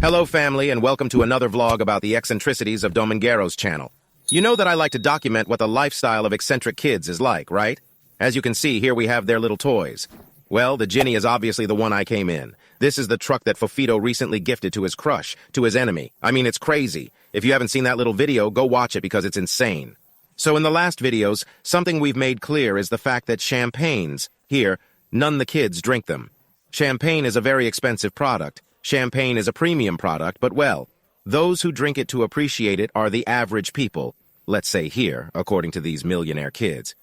Hello family and welcome to another vlog about the eccentricities of Dominguero's channel. You know that I like to document what the lifestyle of eccentric kids is like, right? As you can see, here we have their little toys. Well, the Ginny is obviously the one I came in. This is the truck that Fofito recently gifted to his crush, to his enemy. I mean, it's crazy. If you haven't seen that little video, go watch it because it's insane. So in the last videos, something we've made clear is the fact that champagnes, here, none the kids drink them. Champagne is a very expensive product. Champagne is a premium product, but well, those who drink it to appreciate it are the average people. Let's say here, according to these millionaire kids.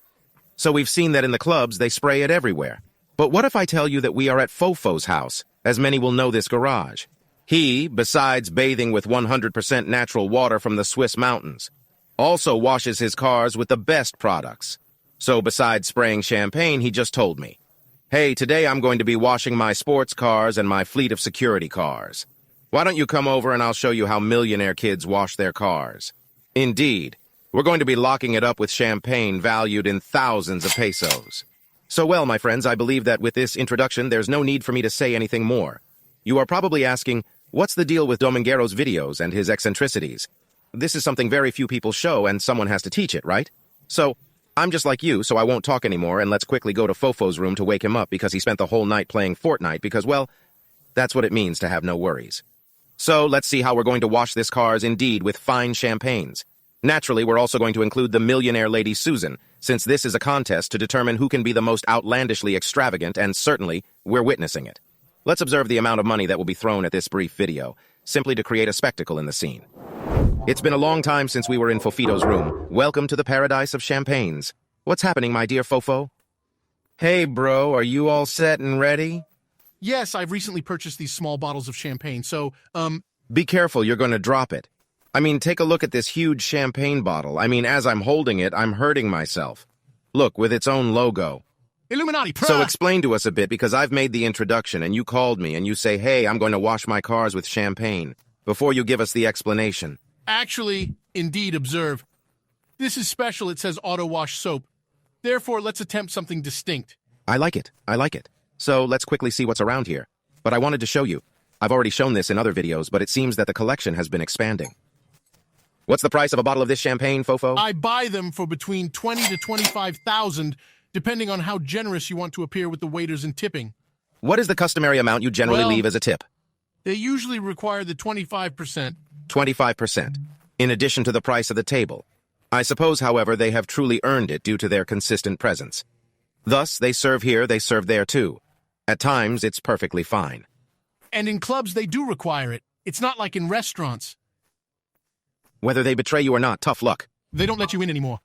So we've seen that in the clubs, they spray it everywhere. But what if I tell you that we are at Fofo's house, as many will know this garage? He, besides bathing with 100% natural water from the Swiss mountains, also washes his cars with the best products. So besides spraying champagne, he just told me, "Hey, today I'm going to be washing my sports cars and my fleet of security cars. Why don't you come over and I'll show you how millionaire kids wash their cars?" Indeed, we're going to be locking it up with champagne valued in thousands of pesos. So well, my friends, I believe that with this introduction, there's no need for me to say anything more. You are probably asking, what's the deal with Dominguero's videos and his eccentricities? This is something very few people show and someone has to teach it, right? So, I'm just like you, so I won't talk anymore and let's quickly go to Fofo's room to wake him up because he spent the whole night playing Fortnite because, well, that's what it means to have no worries. So, let's see how we're going to wash this cars indeed with fine champagnes. Naturally, we're also going to include the millionaire lady Susan, since this is a contest to determine who can be the most outlandishly extravagant, and certainly, we're witnessing it. Let's observe the amount of money that will be thrown at this brief video, simply to create a spectacle in the scene. It's been a long time since we were in Fofito's room. Welcome to the paradise of champagnes. What's happening, my dear Fofo? Hey, bro, are you all set and ready? Yes, I've recently purchased these small bottles of champagne, so, Be careful, you're going to drop it. I mean, take a look at this huge champagne bottle. I mean, as I'm holding it, I'm hurting myself. Look, with its own logo. Illuminati, So explain to us a bit, because I've made the introduction, and you called me, and you say, hey, I'm going to wash my cars with champagne, before you give us the explanation. Actually, indeed, observe. This is special, it says auto wash soap. Therefore, let's attempt something distinct. I like it. I like it. So let's quickly see what's around here. But I wanted to show you. I've already shown this in other videos, but it seems that the collection has been expanding. What's the price of a bottle of this champagne, Fofo? I buy them for between 20 to 25,000, depending on how generous you want to appear with the waiters and tipping. What is the customary amount you generally leave as a tip? They usually require the 25%. 25%, in addition to the price of the table. I suppose, however, they have truly earned it due to their consistent presence. Thus, they serve here, they serve there too. At times, it's perfectly fine. And in clubs, they do require it. It's not like in restaurants. Whether they betray you or not, tough luck. They don't let you in anymore.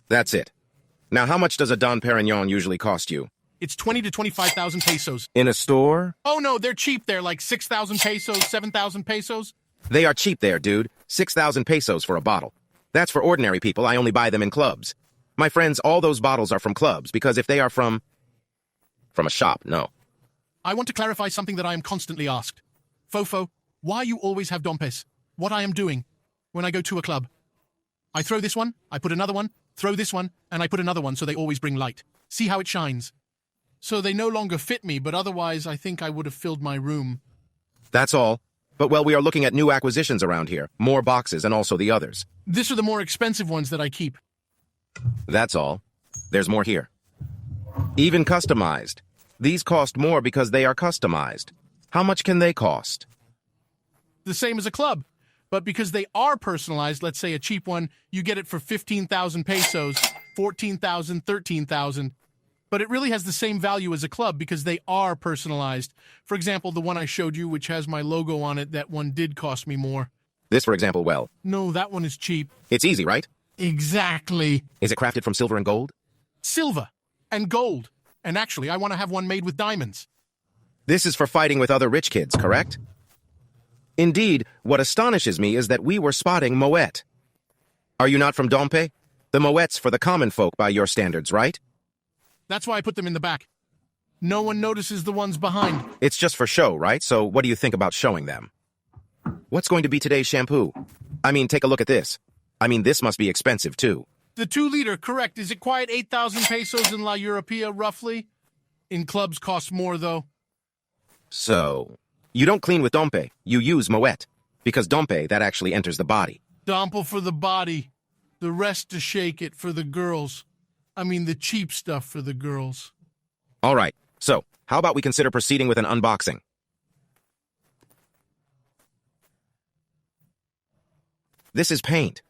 That's it. Now, how much does a Don Perignon usually cost you? It's 20 to 25,000 pesos. In a store? Oh no, they're cheap. They're like 6,000 pesos, 7,000 pesos. They are cheap there, dude. 6,000 pesos for a bottle. That's for ordinary people. I only buy them in clubs. My friends, all those bottles are from clubs, because if they are from a shop, no. I want to clarify something that I am constantly asked. Fofo, why you always have dompes? What I am doing when I go to a club. I throw this one, I put another one, throw this one, and I put another one so they always bring light. See how it shines? So they no longer fit me, but otherwise I think I would have filled my room. That's all. But well, we are looking at new acquisitions around here. More boxes and also the others. These are the more expensive ones that I keep. That's all. There's more here. Even customized. These cost more because they are customized. How much can they cost? The same as a club. But because they are personalized, let's say a cheap one, you get it for 15,000 pesos, 14,000, 13,000. But it really has the same value as a club because they are personalized. For example, the one I showed you, which has my logo on it, that one did cost me more. This, for example, well. No, that one is cheap. It's easy, right? Exactly. Is it crafted from silver and gold? Silver and gold. And actually, I want to have one made with diamonds. This is for fighting with other rich kids, correct? Indeed, what astonishes me is that we were spotting Moet. Are you not from Dompe? The Moets for the common folk by your standards, right? That's why I put them in the back. No one notices the ones behind. It's just for show, right? So what do you think about showing them? What's going to be today's shampoo? I mean, take a look at this. I mean, this must be expensive, too. The 2-liter, correct. Is it quite 8,000 pesos in La Europea, roughly? In clubs costs more, though. So, You don't clean with dompe, you use moët. Because dompe, that actually enters the body. Domple for the body. The rest to shake it for the girls. I mean the cheap stuff for the girls. All right, so how about we consider proceeding with an unboxing? This is paint.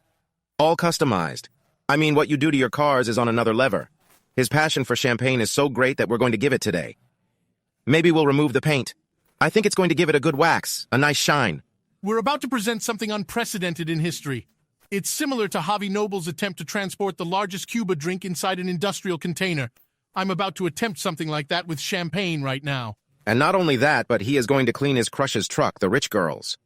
All customized. I mean, what you do to your cars is on another lever. His passion for champagne is so great that we're going to give it today. Maybe we'll remove the paint. I think it's going to give it a good wax, a nice shine. We're about to present something unprecedented in history. It's similar to Javi Noble's attempt to transport the largest Cuba drink inside an industrial container. I'm about to attempt something like that with champagne right now. And not only that, but he is going to clean his crush's truck, the rich girls.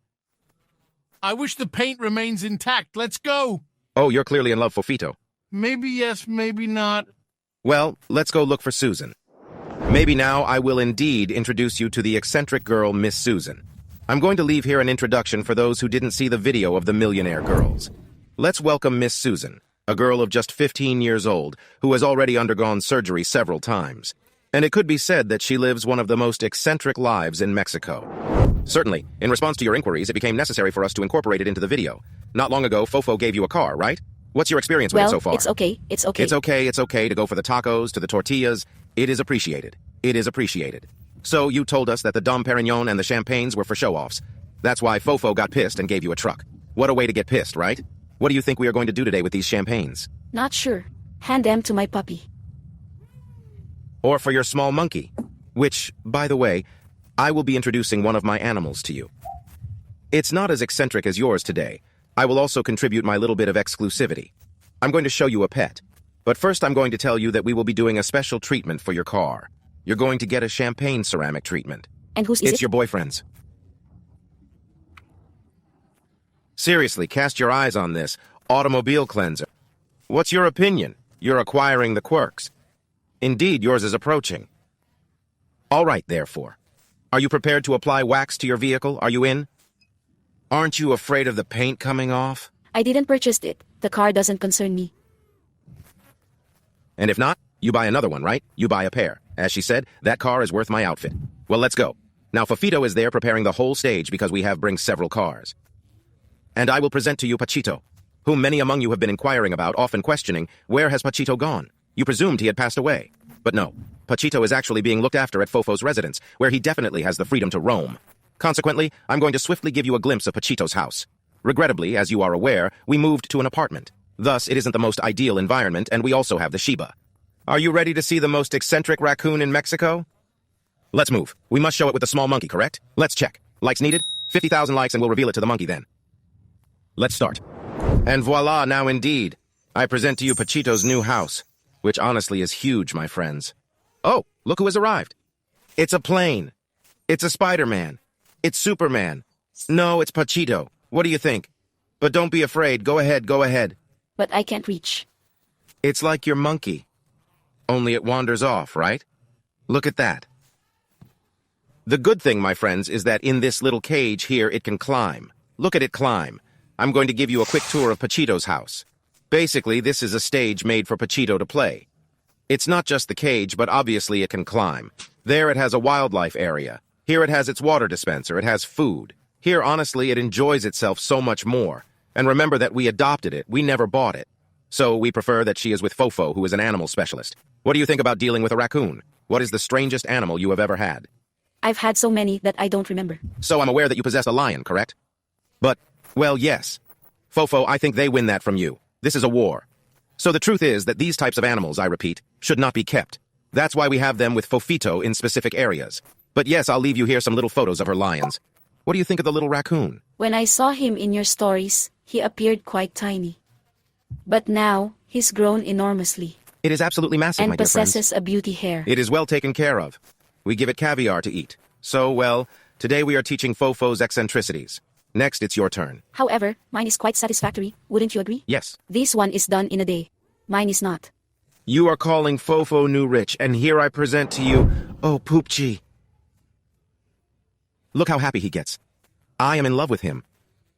I wish the paint remains intact. Let's go. Oh, you're clearly in love, Fofito. Maybe yes, maybe not. Well, let's go look for Susan. Maybe now I will indeed introduce you to the eccentric girl, Miss Susan. I'm going to leave here an introduction for those who didn't see the video of the Millionaire girls. Let's welcome Miss Susan, a girl of just 15 years old who has already undergone surgery several times. And it could be said that she lives one of the most eccentric lives in Mexico. Certainly, in response to your inquiries, it became necessary for us to incorporate it into the video. Not long ago, Fofo gave you a car, right? What's your experience with it so far? It's okay. It's okay to go for the tacos, to the tortillas. It is appreciated. It is appreciated. So you told us that the Dom Perignon and the champagnes were for show-offs. That's why Fofo got pissed and gave you a truck. What a way to get pissed, right? What do you think we are going to do today with these champagnes? Not sure. Hand them to my puppy. Or for your small monkey. Which, by the way, I will be introducing one of my animals to you. It's not as eccentric as yours today. I will also contribute my little bit of exclusivity. I'm going to show you a pet. But first I'm going to tell you that we will be doing a special treatment for your car. You're going to get a champagne ceramic treatment. And whose is it? It's your boyfriend's. Seriously, cast your eyes on this. Automobile cleanser. What's your opinion? You're acquiring the quirks. Indeed, yours is approaching. All right, therefore. Are you prepared to apply wax to your vehicle? Are you in? Aren't you afraid of the paint coming off? I didn't purchase it. The car doesn't concern me. And if not, you buy another one, right? You buy a pair. As she said, that car is worth my outfit. Well, let's go. Now, Fofito is there preparing the whole stage because we have bring several cars. And I will present to you Pachito, whom many among you have been inquiring about, often questioning, where has Pachito gone? You presumed he had passed away. But no, Pachito is actually being looked after at Fofo's residence, where he definitely has the freedom to roam. Consequently, I'm going to swiftly give you a glimpse of Pachito's house. Regrettably, as you are aware, we moved to an apartment. Thus, it isn't the most ideal environment, and we also have the Shiba. Are you ready to see the most eccentric raccoon in Mexico? Let's move. We must show it with the small monkey, correct? Let's check. Likes needed? 50,000 likes and we'll reveal it to the monkey then. Let's start. And voila, now indeed. I present to you Pachito's new house, which honestly is huge, my friends. Oh, look who has arrived. It's a plane. It's a Spider-Man. It's Superman. No, it's Pachito. What do you think? But don't be afraid. Go ahead, go ahead. But I can't reach. It's like your monkey. Only it wanders off, right? Look at that. The good thing, my friends, is that in this little cage here, it can climb. Look at it climb. I'm going to give you a quick tour of Pachito's house. Basically, this is a stage made for Pachito to play. It's not just the cage, but obviously it can climb. There it has a wildlife area. Here it has its water dispenser. It has food. Here, honestly, it enjoys itself so much more. And remember that we adopted it. We never bought it. So we prefer that she is with Fofo, who is an animal specialist. What do you think about dealing with a raccoon? What is the strangest animal you have ever had? I've had so many that I don't remember. So I'm aware that you possess a lion, correct? But, well, yes. Fofo, I think they win that from you. This is a war. So the truth is that these types of animals, I repeat, should not be kept. That's why we have them with Fofito in specific areas. But yes, I'll leave you here some little photos of her lions. What do you think of the little raccoon? When I saw him in your stories, he appeared quite tiny. But now, he's grown enormously. It is absolutely massive, And my dear friends. possesses a beauty hair. It is well taken care of. We give it caviar to eat. So, well, today we are teaching Fofo's eccentricities. Next, it's your turn. However, mine is quite satisfactory. Wouldn't you agree? Yes. This one is done in a day. Mine is not. You are calling Fofo new rich, and here I present to you, oh, Poopchi. Look how happy he gets. I am in love with him.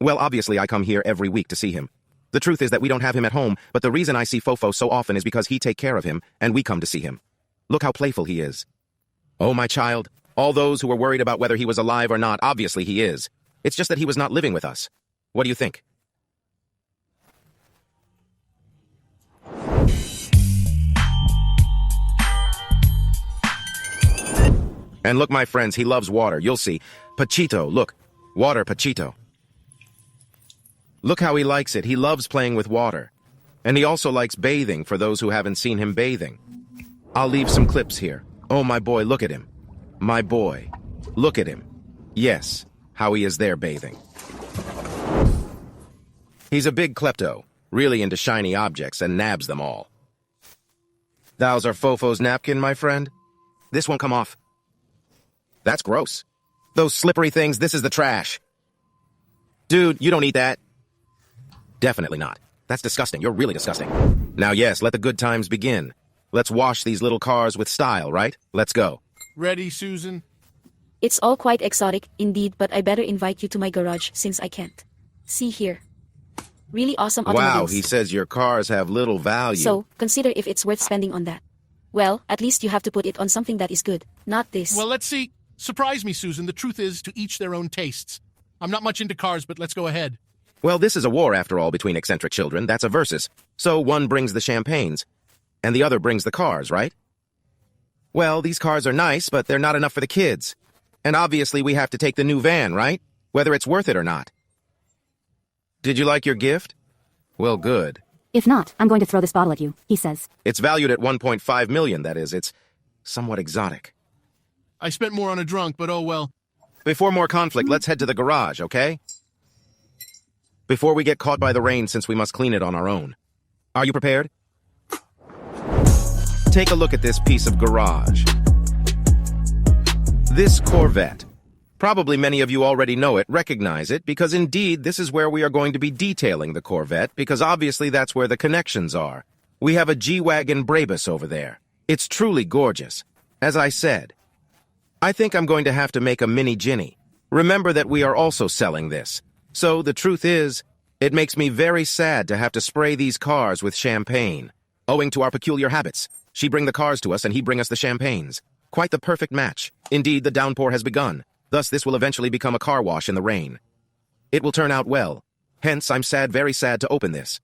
Well, obviously I come here every week to see him. The truth is that we don't have him at home, but the reason I see Fofo so often is because he take care of him, and we come to see him. Look how playful he is. Oh, my child, All those who were worried about whether he was alive or not, obviously he is. It's just that he was not living with us. What do you think? And look, my friends, he loves water. You'll see. Pachito, look. Water, Pachito. Look how he likes it. He loves playing with water. And he also likes bathing for those who haven't seen him bathing. I'll leave some clips here. Oh, my boy, look at him. My boy. Look at him. Yes, how he is there bathing. He's a big klepto, really into shiny objects and nabs them all. Those are Fofo's napkin, my friend? This won't come off. That's gross. Those slippery things, this is the trash. Dude, you don't eat that. Definitely not. That's disgusting. You're really disgusting. Now, yes, let the good times begin. Let's wash these little cars with style, right? Let's go. Ready, Susan? It's all quite exotic, indeed, but I better invite you to my garage since I can't. See here. Really awesome automobiles. Wow, he says your cars have little value. So, consider if it's worth spending on that. Well, at least you have to put it on something that is good, not this. Well, let's see. Surprise me, Susan. The truth is, to each their own tastes. I'm not much into cars, but let's go ahead. Well, this is a war, after all, between eccentric children. That's a versus. So one brings the champagnes, and the other brings the cars, right? Well, these cars are nice, but they're not enough for the kids. And obviously we have to take the new van, right? Whether it's worth it or not. Did you like your gift? Well, good. If not, I'm going to throw this bottle at you, he says. It's valued at 1.5 million, that is. It's somewhat exotic. I spent more on a drunk, but oh well. Before more conflict, let's head to the garage, okay? Before we get caught by the rain, since we must clean it on our own. Are you prepared? Take a look at this piece of garage. This Corvette. Probably many of you already know it, recognize it, because indeed this is where we are going to be detailing the Corvette, because obviously that's where the connections are. We have a G-Wagon Brabus over there. It's truly gorgeous. As I said, I think I'm going to have to make a mini Ginny. Remember that we are also selling this. So the truth is, it makes me very sad to have to spray these cars with champagne. Owing to our peculiar habits, she bring the cars to us and he bring us the champagnes. Quite the perfect match. Indeed, the downpour has begun. Thus, this will eventually become a car wash in the rain. It will turn out well. Hence, I'm sad, very sad to open this.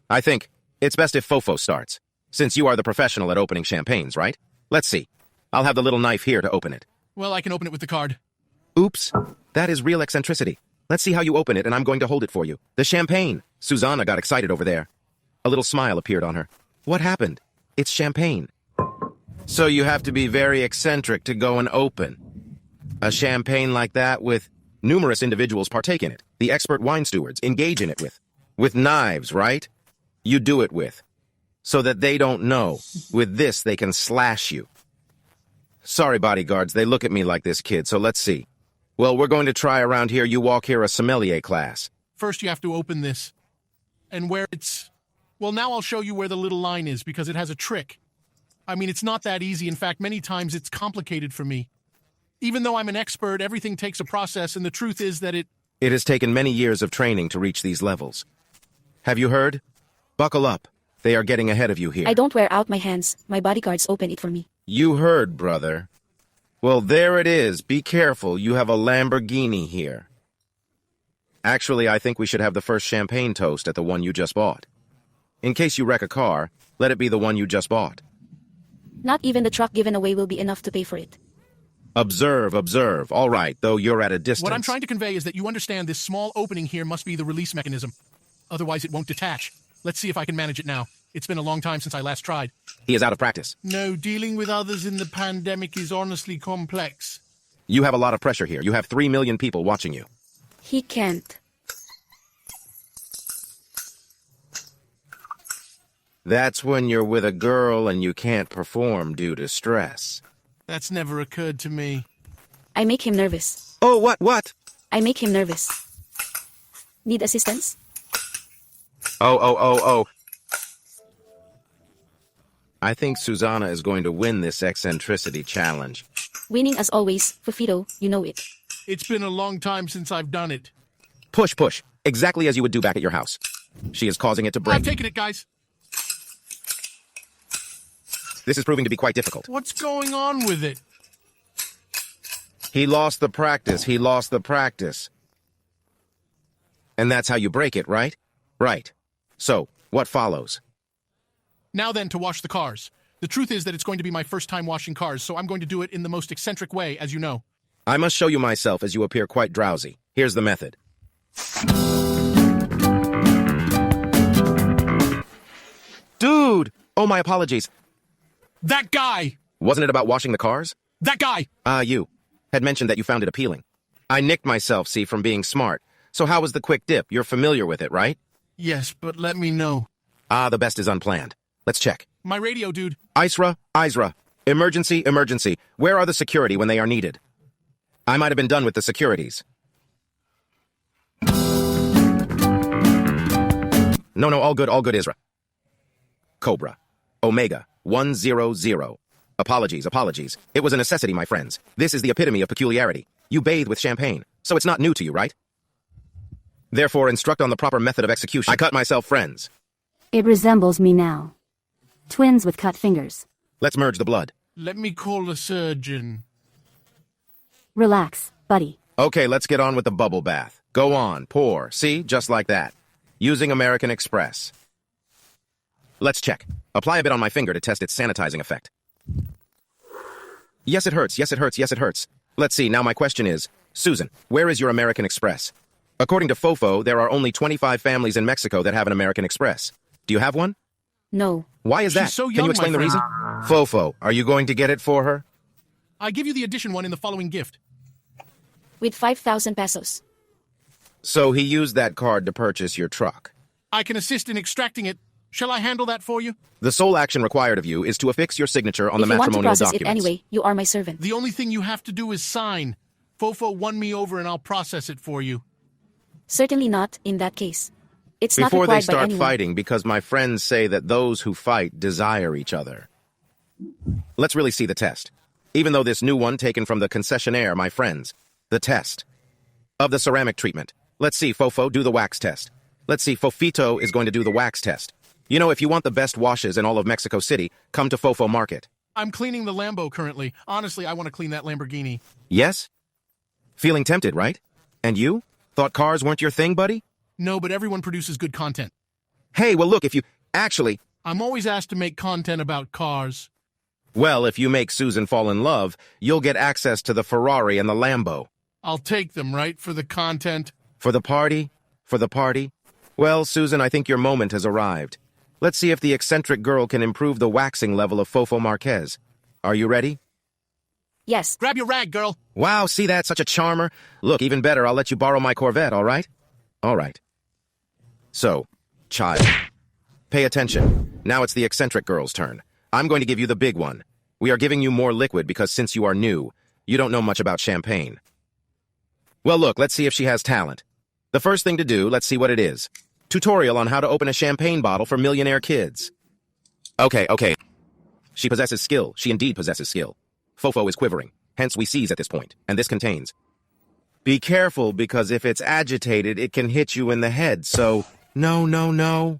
I think it's best if Fofo starts, since you are the professional at opening champagnes, right? Let's see. I'll have the little knife here to open it. Well, I can open it with the card. Oops, that is real eccentricity. Let's see how you open it, and I'm going to hold it for you. The champagne. Susanna got excited over there. A little smile appeared on her. What happened? It's champagne. So you have to be very eccentric to go and open a champagne like that with numerous individuals partake in it. The expert wine stewards engage in it with knives, right? You do it with, so that they don't know. With this, they can slash you. Sorry, bodyguards, they look at me like this kid, so let's see. Well, we're going to try around here. You walk here a sommelier class. First, you have to open this. And where it's... Well, now I'll show you where the little line is, because it has a trick. I mean, it's not that easy. In fact, many times it's complicated for me. Even though I'm an expert, everything takes a process, and the truth is that it has taken many years of training to reach these levels. Have you heard? Buckle up. They are getting ahead of you here. I don't wear out my hands. My bodyguards open it for me. You heard, brother. Well, there it is. Be careful. You have a Lamborghini here. Actually, I think we should have the first champagne toast at the one you just bought. In case you wreck a car, let it be the one you just bought. Not even the truck given away will be enough to pay for it. Observe, observe. All right, though you're at a distance. What I'm trying to convey is that you understand this small opening here must be the release mechanism. Otherwise, it won't detach. Let's see if I can manage it now. It's been a long time since I last tried. He is out of practice. No, dealing with others in the pandemic is honestly complex. You have a lot of pressure here. You have 3 million people watching you. He can't. That's when you're with a girl and you can't perform due to stress. That's never occurred to me. I make him nervous. Oh, what? I make him nervous. Need assistance? Oh. I think Susanna is going to win this eccentricity challenge. Winning as always, Fofito, you know it. It's been a long time since I've done it. Push. Exactly as you would do back at your house. She is causing it to break. I've taken it, guys. This is proving to be quite difficult. What's going on with it? He lost the practice. He lost the practice. And that's how you break it, right? Right. So, what follows? Now then, to wash the cars. The truth is that it's going to be my first time washing cars, so I'm going to do it in the most eccentric way, as you know. I must show you myself as you appear quite drowsy. Here's the method. Dude! Oh, my apologies. That guy! Wasn't it about washing the cars? That guy! You had mentioned that you found it appealing. I nicked myself, see, from being smart. So how was the quick dip? You're familiar with it, right? Yes, but let me know. The best is unplanned. Let's check. My radio, dude. Isra. Emergency, emergency. Where are the security when they are needed? I might have been done with the securities. No, all good, Isra. Cobra. Omega. 100. Apologies. It was a necessity, my friends. This is the epitome of peculiarity. You bathe with champagne, so it's not new to you, right? Therefore, instruct on the proper method of execution. I cut myself, friends. It resembles me now. Twins with cut fingers. Let's merge the blood. Let me call a surgeon. Relax, buddy. Okay, let's get on with the bubble bath. Go on, pour. See? Just like that. Using American Express. Let's check. Apply a bit on my finger to test its sanitizing effect. Yes, it hurts. Let's see, now my question is, Susan, where is your American Express? According to Fofo, there are only 25 families in Mexico that have an American Express. Do you have one? No. Why is that? She's so Can young, you explain my the reason? Fofo, are you going to get it for her? I give you the addition one in the following gift. With 5,000 pesos. So he used that card to purchase your truck. I can assist in extracting it. Shall I handle that for you? The sole action required of you is to affix your signature on If the you want to matrimonial process documents. it anyway, you are my servant. The only thing you have to do is sign. Fofo won me over and I'll process it for you. Certainly not in that case. It's not Before they required by start anyone. fighting, because my friends say that those who fight desire each other. Let's really see the test. Even though this new one taken from the concessionaire, my friends. The test. Of the ceramic treatment. Let's see, Fofo, do the wax test. Let's see, Fofito is going to do the wax test. You know, if you want the best washes in all of Mexico City, come to Fofo Market. I'm cleaning the Lambo currently. Honestly, I want to clean that Lamborghini. Yes? Feeling tempted, right? And you? Thought cars weren't your thing, buddy? No, but everyone produces good content. Hey, well look, if you... Actually... I'm always asked to make content about cars. Well, if you make Susan fall in love, you'll get access to the Ferrari and the Lambo. I'll take them, right, for the content? For the party? Well, Susan, I think your moment has arrived. Let's see if the eccentric girl can improve the waxing level of Fofo Marquez. Are you ready? Yes. Grab your rag, girl. Wow, see that? Such a charmer. Look, even better, I'll let you borrow my Corvette, all right? All right. So, child, pay attention. Now it's the eccentric girl's turn. I'm going to give you the big one. We are giving you more liquid because since you are new, you don't know much about champagne. Well, look, let's see if she has talent. The first thing to do, let's see what it is. Tutorial on how to open a champagne bottle for millionaire kids. Okay. She possesses skill. She indeed possesses skill. Fofo is quivering. Hence we seize at this point. And this contains. Be careful, because if it's agitated, it can hit you in the head. So, no.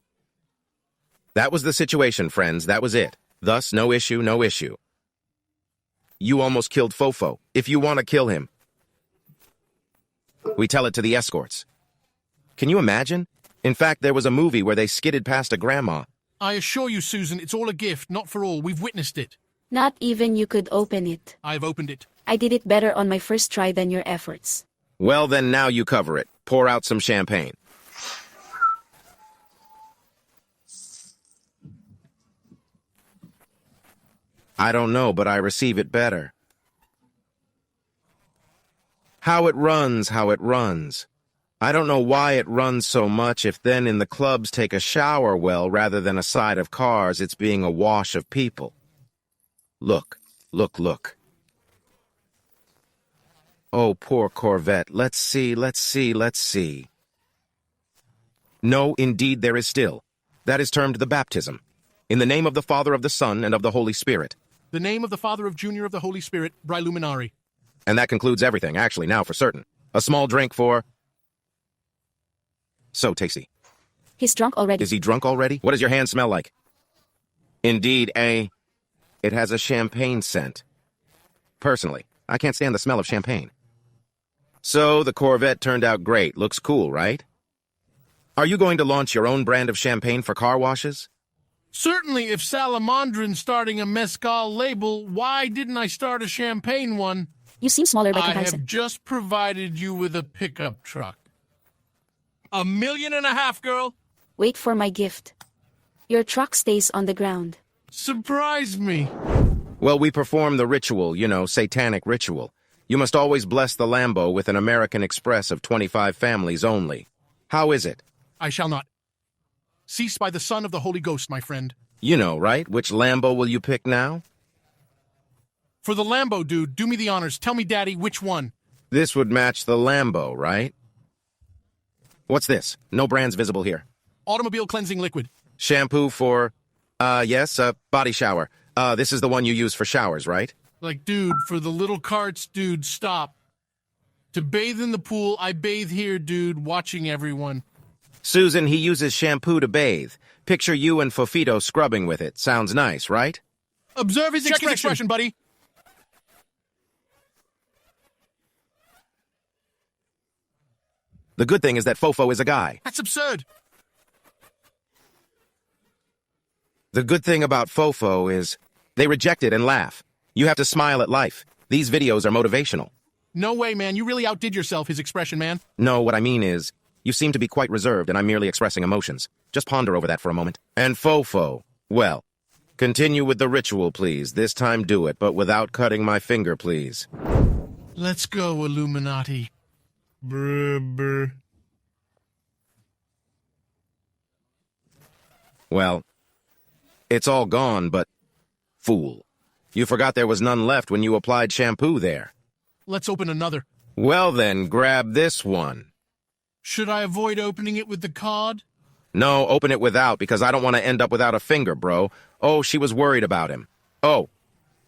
That was the situation, friends. That was it. Thus, no issue. You almost killed Fofo. If you want to kill him. We tell it to the escorts. Can you imagine? In fact, there was a movie where they skidded past a grandma. I assure you, Susan, it's all a gift, not for all. We've witnessed it. Not even you could open it. I've opened it. I did it better on my first try than your efforts. Well, then now you cover it. Pour out some champagne. I don't know, but I receive it better. How it runs. I don't know why it runs so much if then in the clubs take a shower well rather than a side of cars, it's being a wash of people. Look. Oh, poor Corvette. Let's see. No, indeed there is still. That is termed the baptism. In the name of the Father, of the Son, and of the Holy Spirit. The name of the Father, of Junior, of the Holy Spirit, Briluminari. And that concludes everything, actually, now for certain. A small drink for... So tasty. He's drunk already. Is he drunk already? What does your hand smell like? Indeed, it has a champagne scent. Personally, I can't stand the smell of champagne. So, the Corvette turned out great. Looks cool, right? Are you going to launch your own brand of champagne for car washes? Certainly, if Salamandrin's starting a mezcal label, why didn't I start a champagne one? You seem smaller by I comparison. have just provided you with a pickup truck. $1.5 million, girl. Wait for my gift. Your truck stays on the ground. Surprise me. Well, we perform the ritual, satanic ritual. You must always bless the Lambo with an American Express of 25 families only. How is it? I shall not. Cease by the Son of the Holy Ghost, my friend. You know, right? Which Lambo will you pick now? For the Lambo, dude, do me the honors. Tell me, Daddy, which one? This would match the Lambo, right? What's this? No brands visible here. Automobile cleansing liquid. Shampoo for, yes, body shower. This is the one you use for showers, right? Like, dude, for the little carts, dude, stop. To bathe in the pool, I bathe here, dude, watching everyone. Susan, he uses shampoo to bathe. Picture you and Fofito scrubbing with it. Sounds nice, right? Observe his expression, buddy. The good thing is that Fofo is a guy. That's absurd. The good thing about Fofo is they reject it and laugh. You have to smile at life. These videos are motivational. No way, man. You really outdid yourself, his expression, man. No, what I mean is, you seem to be quite reserved and I'm merely expressing emotions. Just ponder over that for a moment. And Fofo, well, continue with the ritual, please. This time do it, but without cutting my finger, please. Let's go, Illuminati. Brr, brr. Well, it's all gone, but fool. You forgot there was none left when you applied shampoo there. Let's open another. Well then, grab this one. Should I avoid opening it with the card? No, open it without, because I don't want to end up without a finger, bro. Oh, she was worried about him. Oh,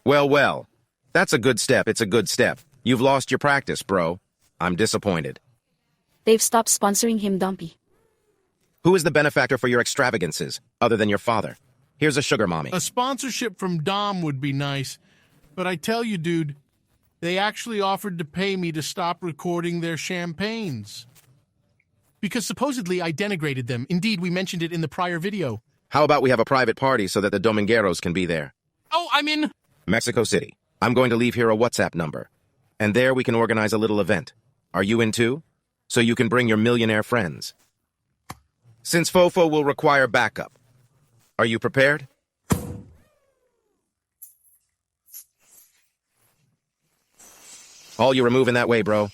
well. That's a good step, it's a good step. You've lost your practice, bro. I'm disappointed. They've stopped sponsoring him, Dumpy. Who is the benefactor for your extravagances, other than your father? Here's a sugar mommy. A sponsorship from Dom would be nice. But I tell you, dude, they actually offered to pay me to stop recording their champagnes. Because supposedly I denigrated them. Indeed, we mentioned it in the prior video. How about we have a private party so that the Domingueros can be there? Oh, I'm in Mexico City. I'm going to leave here a WhatsApp number. And there we can organize a little event. Are you in too? So you can bring your millionaire friends. Since Fofo will require backup. Are you prepared? All you remove in that way, bro.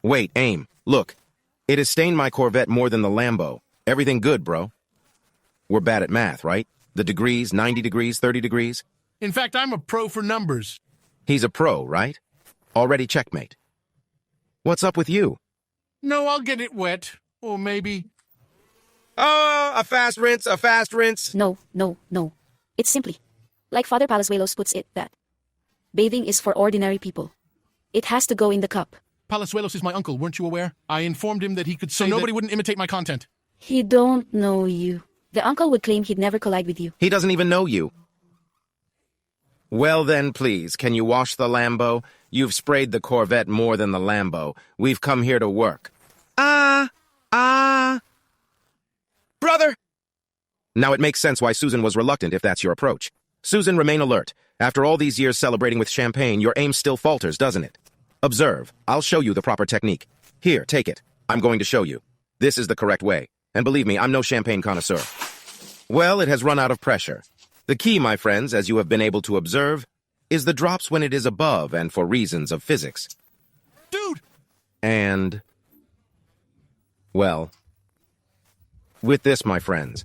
Wait, aim. Look. It has stained my Corvette more than the Lambo. Everything good, bro. We're bad at math, right? The degrees, 90 degrees, 30 degrees. In fact, I'm a pro for numbers. He's a pro, right? Already checkmate. What's up with you? No, I'll get it wet. Or maybe... Oh, a fast rinse. No. It's simply, like Father Palazuelos puts it, that bathing is for ordinary people. It has to go in the cup. Palazuelos is my uncle, weren't you aware? I informed him that he could say so nobody wouldn't imitate my content. He don't know you. The uncle would claim he'd never collide with you. He doesn't even know you. Well then, please, can you wash the Lambo? You've sprayed the Corvette more than the Lambo. We've come here to work. Brother! Now it makes sense why Susan was reluctant if that's your approach. Susan, remain alert. After all these years celebrating with champagne, your aim still falters, doesn't it? Observe. I'll show you the proper technique. Here, take it. I'm going to show you. This is the correct way. And believe me, I'm no champagne connoisseur. Well, it has run out of pressure. The key, my friends, as you have been able to observe, is the drops when it is above and for reasons of physics. Dude! And... well... with this, my friends,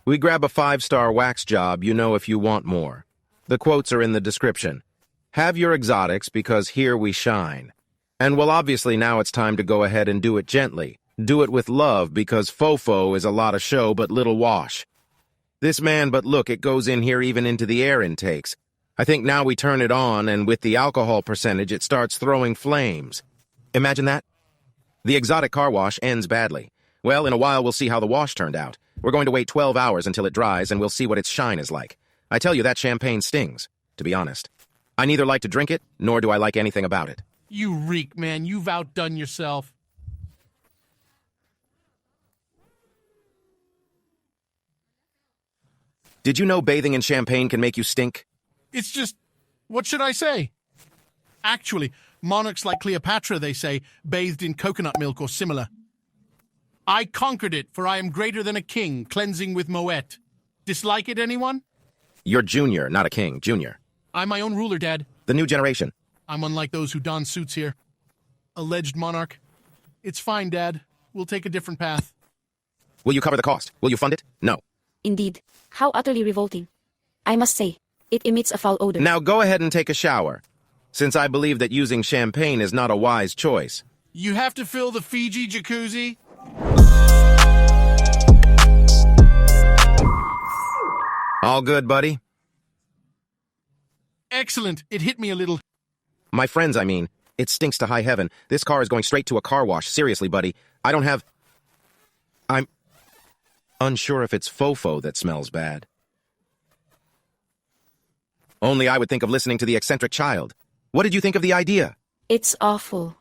we grab a 5-star wax job, if you want more. The quotes are in the description. Have your exotics because here we shine. And well, obviously now it's time to go ahead and do it gently. Do it with love because Fofo is a lot of show but little wash. This man, but look, it goes in here even into the air intakes. I think now we turn it on and with the alcohol percentage it starts throwing flames. Imagine that? The exotic car wash ends badly. Well, in a while we'll see how the wash turned out. We're going to wait 12 hours until it dries and we'll see what its shine is like. I tell you, that champagne stings, to be honest. I neither like to drink it, nor do I like anything about it. You reek, man. You've outdone yourself. Did you know bathing in champagne can make you stink? It's just, what should I say? Actually, monarchs like Cleopatra, they say, bathed in coconut milk or similar. I conquered it, for I am greater than a king, cleansing with Moet. Dislike it, anyone? You're junior, not a king, junior. I'm my own ruler, Dad. The new generation. I'm unlike those who don suits here. Alleged monarch. It's fine, Dad. We'll take a different path. Will you cover the cost? Will you fund it? No. Indeed. How utterly revolting. I must say, it emits a foul odor. Now go ahead and take a shower, since I believe that using champagne is not a wise choice. You have to fill the Fiji jacuzzi? All good, buddy? Excellent. It hit me a little. My friends, I mean. It stinks to high heaven. This car is going straight to a car wash. Seriously, buddy. I don't have... I'm unsure if it's Fofo that smells bad. Only I would think of listening to the eccentric child. What did you think of the idea? It's awful.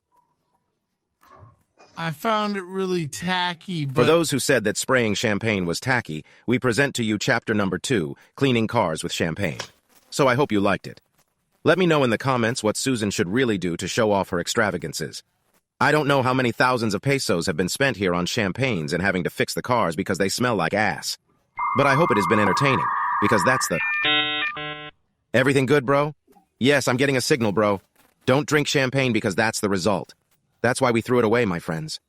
I found it really tacky, but... For those who said that spraying champagne was tacky, we present to you chapter number 2, cleaning cars with champagne. So I hope you liked it. Let me know in the comments what Susan should really do to show off her extravagances. I don't know how many thousands of pesos have been spent here on champagnes and having to fix the cars because they smell like ass. But I hope it has been entertaining, because that's the... Everything good, bro? Yes, I'm getting a signal, bro. Don't drink champagne because that's the result. That's why we threw it away, my friends.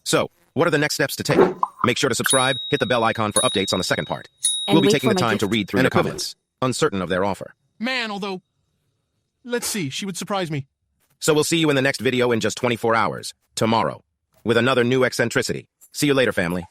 So, what are the next steps to take? Make sure to subscribe, hit the bell icon for updates on the second part. And We'll be wait taking for the my time to gift. read through the comments, uncertain of their offer. Man, although... Let's see, she would surprise me. So we'll see you in the next video in just 24 hours, tomorrow, with another new eccentricity. See you later, family.